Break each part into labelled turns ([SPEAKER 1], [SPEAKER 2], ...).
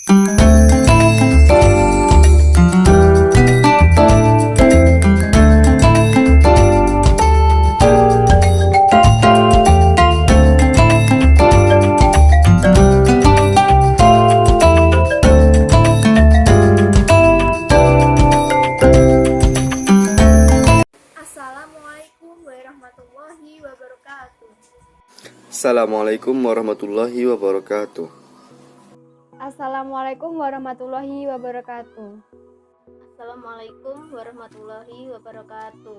[SPEAKER 1] Assalamualaikum warahmatullahi wabarakatuh.
[SPEAKER 2] Assalamualaikum warahmatullahi wabarakatuh.
[SPEAKER 3] Assalamualaikum warahmatullahi wabarakatuh.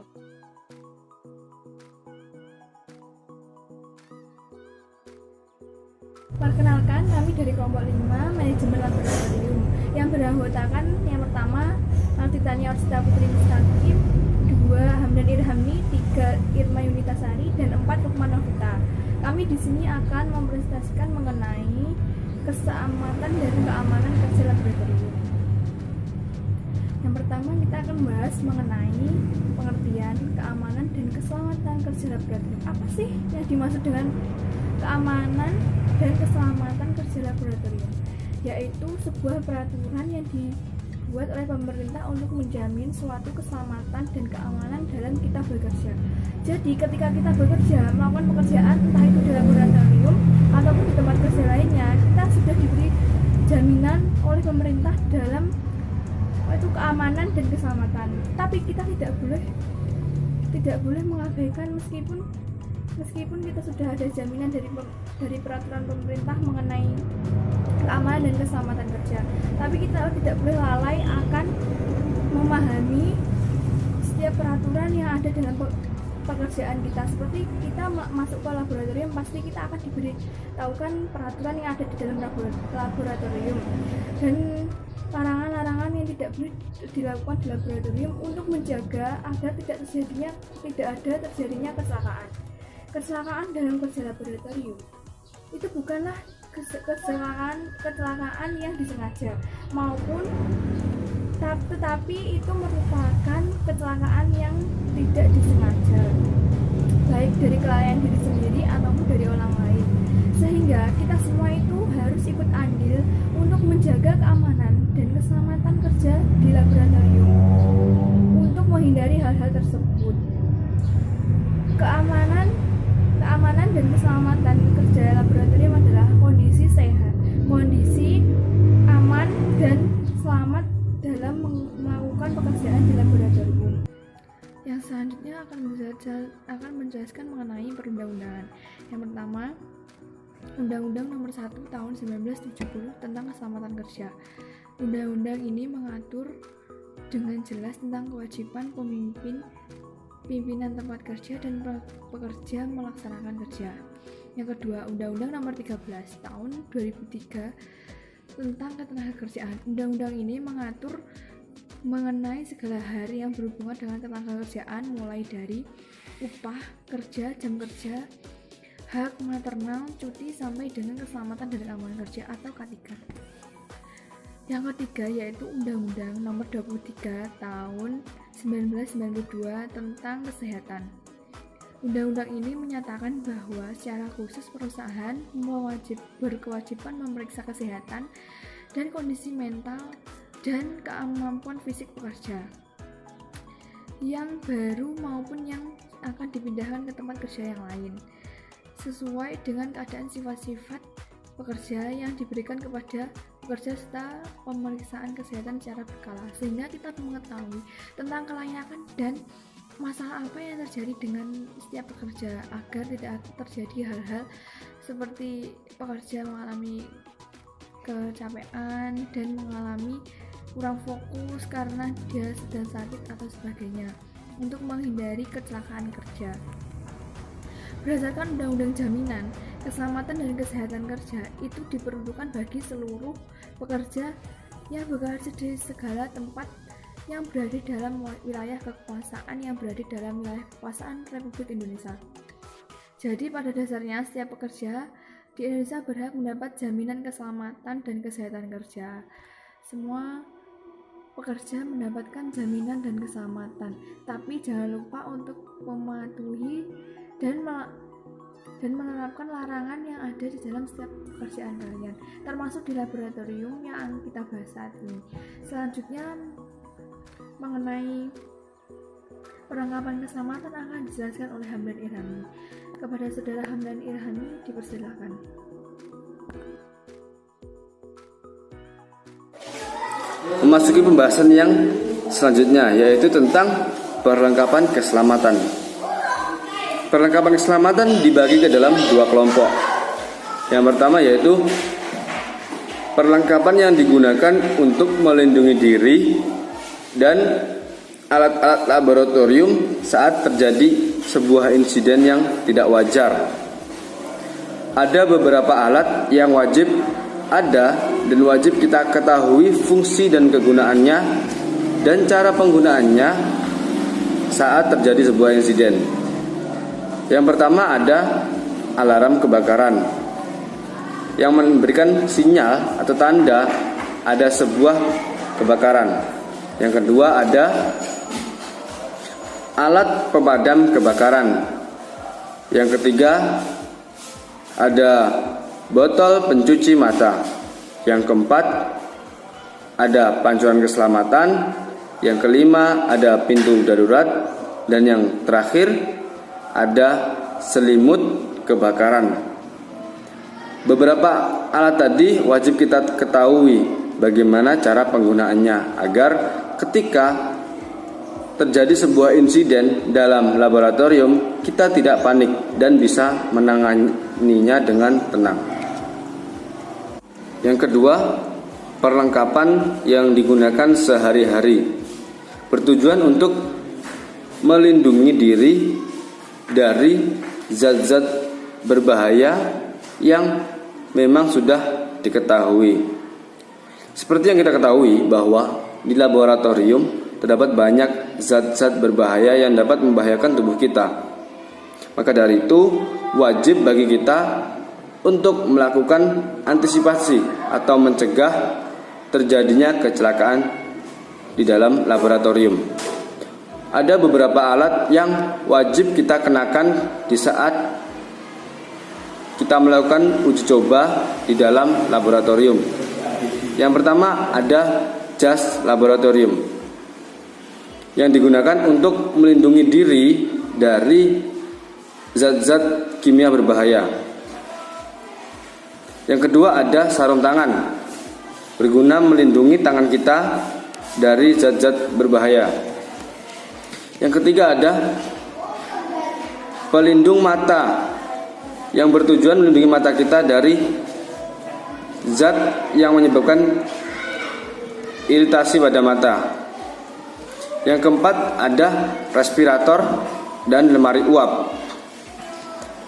[SPEAKER 4] Perkenalkan, kami dari kelompok 5 Manajemen Laboratorium yang beranggotakan yang pertama Martitania Orsita Putri Mustaqim, 2 Hamdan Irhamni, 3 Irma Yunitasari, dan 4 Lukman Novita. Kami di sini akan mempresentasikan mengenai keselamatan dan keamanan kerja laboratorium. Yang pertama kita akan membahas mengenai pengertian keamanan dan keselamatan kerja laboratorium. Apa sih yang dimaksud dengan keamanan dan keselamatan kerja laboratorium? Yaitu sebuah peraturan yang dibuat oleh pemerintah untuk menjamin suatu keselamatan dan keamanan dalam kita bekerja. Jadi ketika kita bekerja, melakukan pekerjaan entah itu di laboratorium ataupun di tempat kerja lainnya, kita sudah diberi jaminan oleh pemerintah dalam itu keamanan dan keselamatan. Tapi kita tidak boleh mengabaikan meskipun kita sudah ada jaminan dari peraturan pemerintah mengenai keamanan dan keselamatan kerja, tapi kita tidak boleh lalai akan memahami setiap peraturan yang ada dalam pekerjaan kita. Seperti kita masuk ke laboratorium, pasti kita akan diberitahukan peraturan yang ada di dalam laboratorium dan larangan-larangan yang tidak boleh dilakukan di laboratorium untuk menjaga agar tidak ada terjadinya kecelakaan dalam kerja laboratorium. Itu bukanlah kecelakaan yang disengaja tetapi itu merupakan kecelakaan yang tidak disengaja, baik dari kelalaian diri sendiri ataupun dari orang lain. Sehingga kita semua itu harus ikut andil untuk menjaga keamanan dan keselamatan kerja di laboratorium untuk menghindari hal-hal tersebut. Keamanan dan keselamatan kerja laboratorium adalah kondisi sehat, kondisi aman dan selamat dalam melakukan pekerjaan di laboratorium. Yang selanjutnya akan menjelaskan mengenai perundang-undangan. Yang pertama, Undang-Undang Nomor 1 Tahun 1970 tentang Keselamatan Kerja. Undang-undang ini mengatur dengan jelas tentang kewajiban pimpinan tempat kerja dan pekerja melaksanakan kerja. Yang kedua, Undang-Undang Nomor 13 Tahun 2003 tentang Ketenagakerjaan. Undang-undang ini mengatur mengenai segala hal yang berhubungan dengan ketenagakerjaan, mulai dari upah kerja, jam kerja, hak maternal, cuti, sampai dengan keselamatan dan keamanan kerja atau K3. Yang ketiga yaitu Undang-Undang Nomor 23 Tahun 1992 tentang Kesehatan. Undang-undang ini menyatakan bahwa secara khusus perusahaan berkewajiban memeriksa kesehatan dan kondisi mental dan kemampuan fisik pekerja yang baru maupun yang akan dipindahkan ke tempat kerja yang lain, sesuai dengan keadaan sifat-sifat pekerja yang diberikan kepada pekerja serta pemeriksaan kesehatan secara berkala, sehingga kita mengetahui tentang kelayakan dan masalah apa yang terjadi dengan setiap pekerja agar tidak terjadi hal-hal seperti pekerja mengalami kecapean dan mengalami kurang fokus karena dia sedang sakit atau sebagainya, untuk menghindari kecelakaan kerja. Berdasarkan Undang-Undang Jaminan Keselamatan dan Kesehatan Kerja itu diperuntukkan bagi seluruh pekerja yang bekerja di segala tempat yang berada dalam wilayah kekuasaan Republik Indonesia. Jadi pada dasarnya setiap pekerja di Indonesia berhak mendapat jaminan keselamatan dan kesehatan kerja. Semua pekerja mendapatkan jaminan dan keselamatan, tapi jangan lupa untuk mematuhi dan dan menerapkan larangan yang ada di dalam setiap pekerjaan kalian, termasuk di laboratorium yang kita bahas saat ini. Selanjutnya mengenai perlengkapan keselamatan akan dijelaskan oleh Hamdan Irhami. Kepada saudara Hamdan Irhami dipersilakan.
[SPEAKER 1] Memasuki pembahasan yang selanjutnya, yaitu tentang perlengkapan keselamatan. Perlengkapan keselamatan dibagi ke dalam dua kelompok. Yang pertama yaitu perlengkapan yang digunakan untuk melindungi diri dan alat-alat laboratorium saat terjadi sebuah insiden yang tidak wajar. Ada beberapa alat yang wajib ada dan wajib kita ketahui fungsi dan kegunaannya dan cara penggunaannya saat terjadi sebuah insiden. Yang pertama ada alarm kebakaran yang memberikan sinyal atau tanda ada sebuah kebakaran. Yang kedua ada alat pemadam kebakaran. Yang ketiga ada botol pencuci mata. Yang keempat ada pancuran keselamatan. Yang kelima ada pintu darurat. Dan yang terakhir ada selimut kebakaran. Beberapa alat tadi wajib kita ketahui bagaimana cara penggunaannya agar ketika terjadi sebuah insiden dalam laboratorium kita tidak panik dan bisa menanganinya dengan tenang. Yang kedua, perlengkapan yang digunakan sehari-hari bertujuan untuk melindungi diri dari zat-zat berbahaya yang memang sudah diketahui. Seperti yang kita ketahui bahwa di laboratorium terdapat banyak zat-zat berbahaya yang dapat membahayakan tubuh kita. Maka dari itu wajib bagi kita untuk melakukan antisipasi atau mencegah terjadinya kecelakaan di dalam laboratorium. Ada beberapa alat yang wajib kita kenakan di saat kita melakukan uji coba di dalam laboratorium. Yang pertama ada jas laboratorium yang digunakan untuk melindungi diri dari zat-zat kimia berbahaya. Yang kedua ada sarung tangan, berguna melindungi tangan kita dari zat-zat berbahaya. Yang ketiga ada pelindung mata yang bertujuan melindungi mata kita dari zat yang menyebabkan iritasi pada mata. Yang keempat ada respirator dan lemari uap.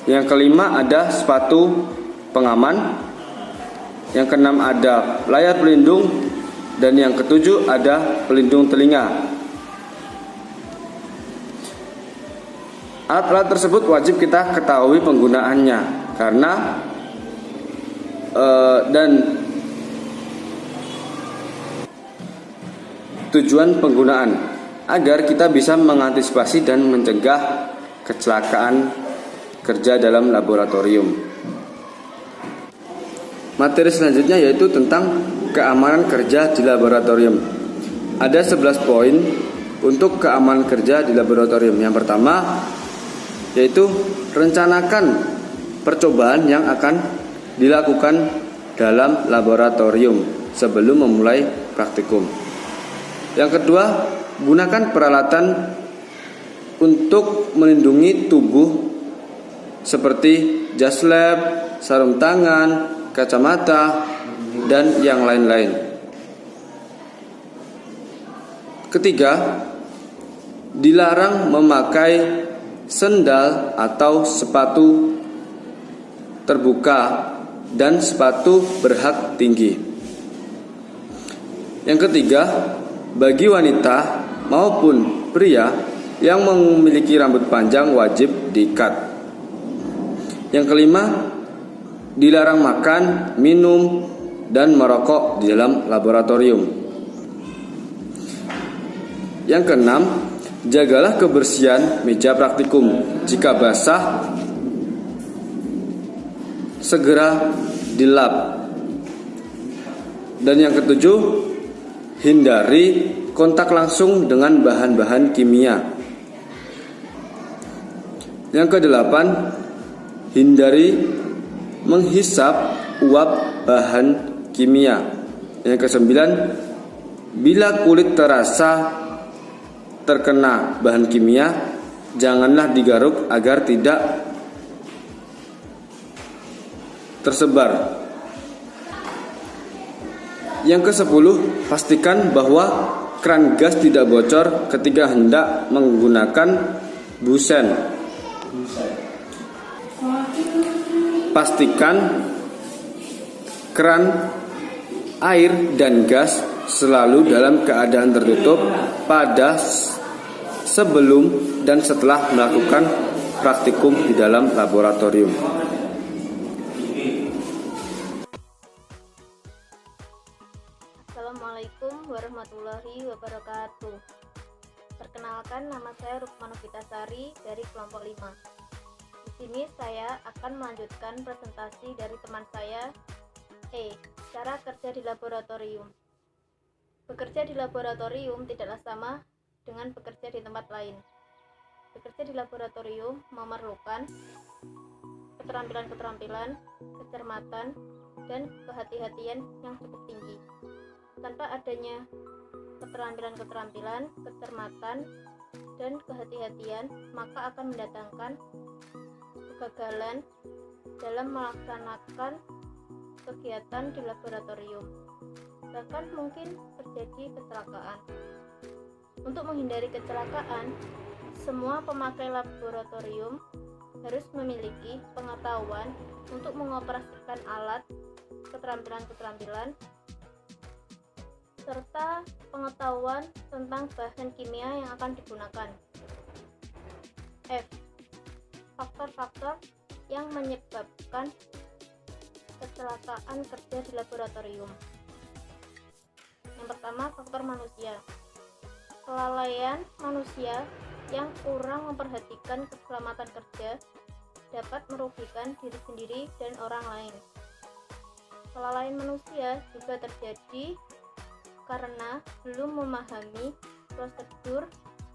[SPEAKER 1] Yang kelima ada sepatu pengaman. Yang keenam ada layar pelindung. Dan yang ketujuh ada pelindung telinga. Alat-alat tersebut wajib kita ketahui penggunaannya karena dan tujuan penggunaan agar kita bisa mengantisipasi dan mencegah kecelakaan kerja dalam laboratorium. Materi selanjutnya yaitu tentang keamanan kerja di laboratorium. Ada 11 poin untuk keamanan kerja di laboratorium. Yang pertama yaitu rencanakan percobaan yang akan dilakukan dalam laboratorium sebelum memulai praktikum. Yang kedua, gunakan peralatan untuk melindungi tubuh seperti jas lab, sarung tangan, kacamata, dan yang lain-lain. Ketiga, dilarang memakai sendal atau sepatu terbuka dan sepatu berhak tinggi. Yang ketiga, bagi wanita maupun pria yang memiliki rambut panjang wajib diikat. Yang kelima, dilarang makan, minum, dan merokok di dalam laboratorium. Yang keenam, jagalah kebersihan meja praktikum. Jika basah, segera di lab. Dan yang ketujuh, hindari kontak langsung dengan bahan-bahan kimia. Yang kedelapan, hindari menghisap uap bahan kimia. Yang kesembilan, bila kulit terasa terkena bahan kimia, janganlah digaruk agar tidak tersebar. Yang ke-10, pastikan bahwa keran gas tidak bocor ketika hendak menggunakan busen. Pastikan keran air dan gas selalu dalam keadaan tertutup pada sebelum dan setelah melakukan praktikum di dalam laboratorium.
[SPEAKER 3] Assalamualaikum warahmatullahi wabarakatuh. Perkenalkan, nama saya Rukma Novitasari dari kelompok 5. Di sini saya akan melanjutkan presentasi dari teman saya, cara kerja di laboratorium. Bekerja di laboratorium tidaklah sama dengan bekerja di tempat lain. Bekerja di laboratorium memerlukan keterampilan-keterampilan, kecermatan, dan kehati-hatian yang cukup tinggi. Tanpa adanya keterampilan-keterampilan, kecermatan, dan kehati-hatian, maka akan mendatangkan kegagalan dalam melaksanakan kegiatan di laboratorium. Bahkan mungkin terjadi kecelakaan. Untuk menghindari kecelakaan, semua pemakai laboratorium harus memiliki pengetahuan untuk mengoperasikan alat, keterampilan-keterampilan, serta pengetahuan tentang bahan kimia yang akan digunakan. F. Faktor-faktor yang menyebabkan kecelakaan kerja di laboratorium. Yang pertama, faktor manusia. Kelalaian manusia yang kurang memperhatikan keselamatan kerja dapat merugikan diri sendiri dan orang lain. Kelalaian manusia juga terjadi karena belum memahami prosedur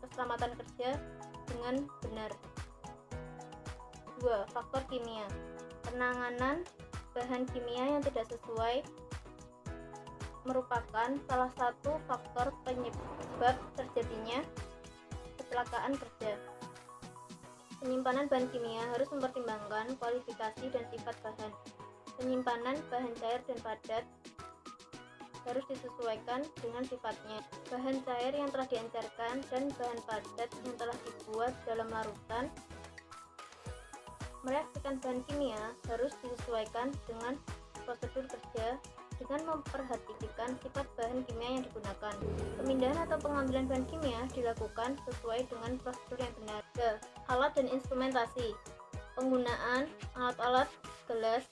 [SPEAKER 3] keselamatan kerja dengan benar. 2. Faktor kimia. Penanganan bahan kimia yang tidak sesuai merupakan salah satu faktor penyebab terjadinya kecelakaan kerja. Penyimpanan bahan kimia harus mempertimbangkan kualifikasi dan sifat bahan. Penyimpanan bahan cair dan padat harus disesuaikan dengan sifatnya. Bahan cair yang telah diencerkan dan bahan padat yang telah dibuat dalam larutan mereaksikan bahan kimia harus disesuaikan dengan prosedur kerja dengan memperhatikan sifat bahan kimia yang digunakan. Pemindahan atau pengambilan bahan kimia dilakukan sesuai dengan prosedur yang benar. Alat dan instrumentasi. Penggunaan alat-alat gelas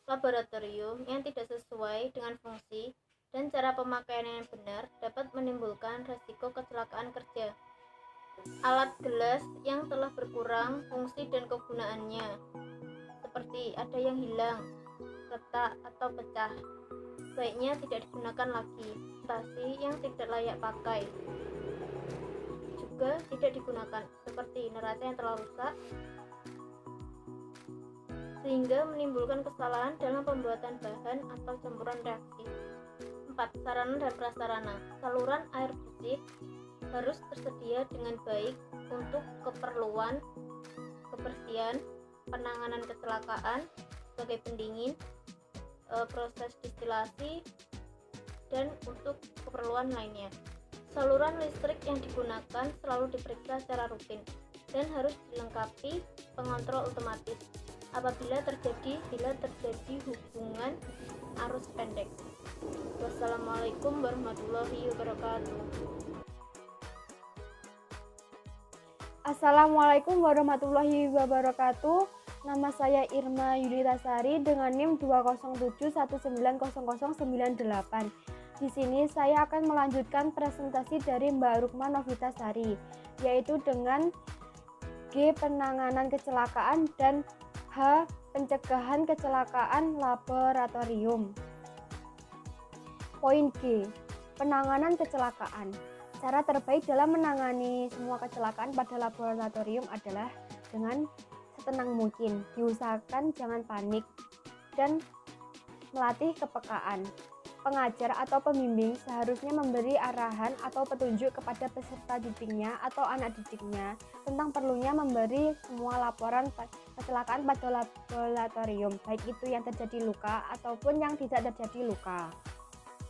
[SPEAKER 3] laboratorium yang tidak sesuai dengan fungsi dan cara pemakaian yang benar dapat menimbulkan risiko kecelakaan kerja. Alat gelas yang telah berkurang fungsi dan kegunaannya, seperti ada yang hilang, retak atau pecah, sebaiknya tidak digunakan lagi. Instrumentasi yang tidak layak pakai juga tidak digunakan, seperti neraca yang telah rusak, sehingga menimbulkan kesalahan dalam pembuatan bahan atau campuran reaksi. 4. Sarana dan prasarana. Saluran air bersih harus tersedia dengan baik untuk keperluan kebersihan, penanganan kecelakaan sebagai pendingin, proses distilasi, dan untuk keperluan lainnya. Saluran listrik yang digunakan selalu diperiksa secara rutin dan harus dilengkapi pengontrol otomatis apabila terjadi hubungan arus pendek. Wassalamualaikum warahmatullahi wabarakatuh.
[SPEAKER 2] Assalamualaikum warahmatullahi wabarakatuh. Nama saya Irma Yulitasari dengan NIM 207190098. Di sini saya akan melanjutkan presentasi dari Mbak Rukma Novitasari, yaitu dengan G. Penanganan kecelakaan dan H. Pencegahan kecelakaan laboratorium. Poin G. Penanganan kecelakaan. Cara terbaik dalam menangani semua kecelakaan pada laboratorium adalah dengan setenang mungkin. Diusahakan jangan panik dan melatih kepekaan. Pengajar atau pembimbing seharusnya memberi arahan atau petunjuk kepada peserta didiknya atau anak didiknya tentang perlunya memberi semua laporan kecelakaan pada laboratorium, baik itu yang terjadi luka ataupun yang tidak terjadi luka.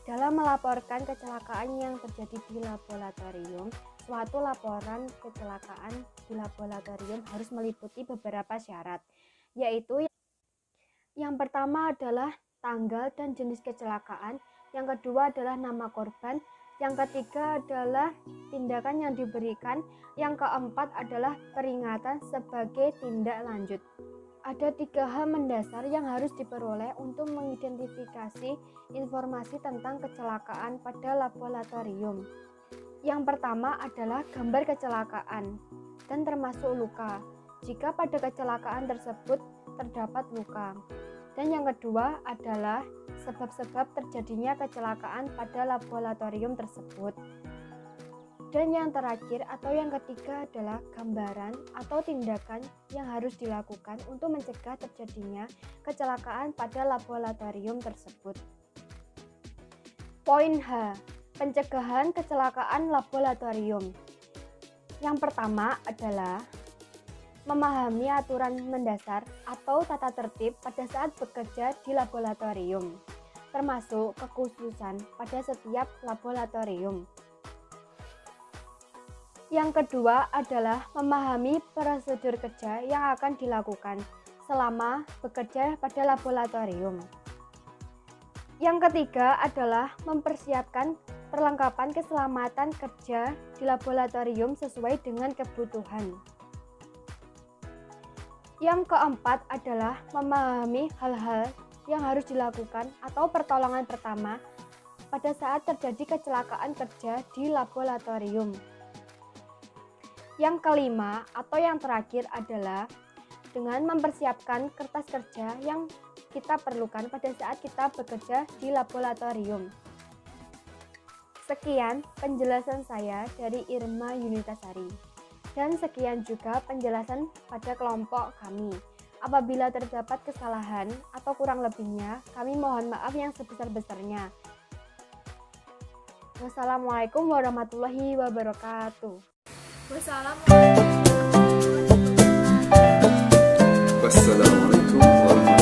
[SPEAKER 2] Dalam melaporkan kecelakaan yang terjadi di laboratorium, suatu laporan kecelakaan di laboratorium harus meliputi beberapa syarat, yaitu yang pertama adalah tanggal dan jenis kecelakaan, yang kedua adalah nama korban, yang ketiga adalah tindakan yang diberikan, yang keempat adalah peringatan sebagai tindak lanjut. Ada 3 hal mendasar yang harus diperoleh untuk mengidentifikasi informasi tentang kecelakaan pada laboratorium. Yang pertama adalah gambar kecelakaan dan termasuk luka, jika pada kecelakaan tersebut terdapat luka. Dan yang kedua adalah sebab-sebab terjadinya kecelakaan pada laboratorium tersebut. Dan yang terakhir atau yang ketiga adalah gambaran atau tindakan yang harus dilakukan untuk mencegah terjadinya kecelakaan pada laboratorium tersebut. Poin H. Pencegahan kecelakaan laboratorium. Yang pertama adalah memahami aturan mendasar atau tata tertib pada saat bekerja di laboratorium, termasuk kekhususan pada setiap laboratorium. Yang kedua adalah memahami prosedur kerja yang akan dilakukan selama bekerja pada laboratorium. Yang ketiga adalah mempersiapkan perlengkapan keselamatan kerja di laboratorium sesuai dengan kebutuhan. Yang keempat adalah memahami hal-hal yang harus dilakukan atau pertolongan pertama pada saat terjadi kecelakaan kerja di laboratorium. Yang kelima atau yang terakhir adalah dengan mempersiapkan kertas kerja yang kita perlukan pada saat kita bekerja di laboratorium. Sekian penjelasan saya dari Irma Yunitasari. Dan sekian juga penjelasan pada kelompok kami. Apabila terdapat kesalahan atau kurang lebihnya, kami mohon maaf yang sebesar-besarnya. Wassalamualaikum warahmatullahi wabarakatuh.
[SPEAKER 4] Wassalamualaikum warahmatullahi wabarakatuh.
[SPEAKER 1] Wassalamualaikum warahmatullahi wabarakatuh.